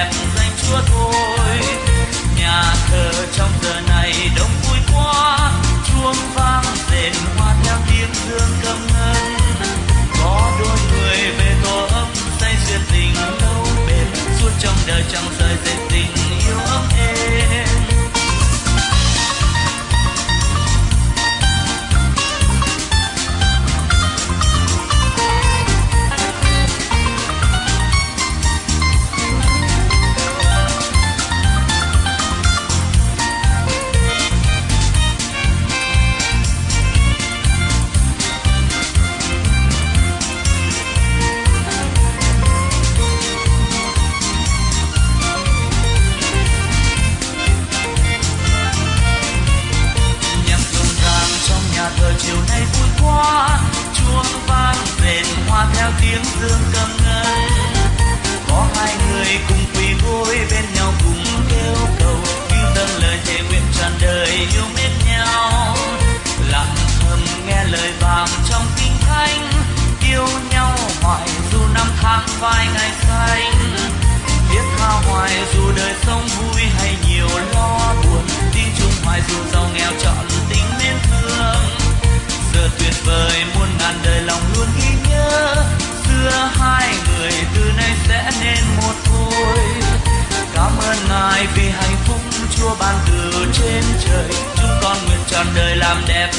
đẹp danh Chúa thôi. Nhà thờ trong giờ này đông vui quá, chuông vang rền hoa theo tiếng dương cầm ngân. Có đôi người về tổ ấm say duyên tình lâu bền, suốt trong đời chẳng rời dệt tình yêu ấm êm. Chiều nay vui quá, chuông vang rền hoa theo tiếng dương cầm ngân. Có hai người cùng quỳ gối bên nhau cùng kêu cầu, kinh tâm lời thề nguyện tràn đời yêu mến nhau. Lặng thầm nghe lời vàng trong kinh thánh, yêu nhau hoài dù năm tháng phai ngày xanh. Biết khao hoài dù đời sống vui hay nhiều lo buồn, tin chung hoài dù giàu nghèo chọn tình mến thương. Giờ tuyệt vời muôn ngàn đời lòng luôn ghi nhớ, xưa hai người từ nay sẽ nên một thôi. Cảm ơn Ngài vì hạnh phúc Chúa ban từ trên trời, chúng con nguyện trọn đời làm đẹp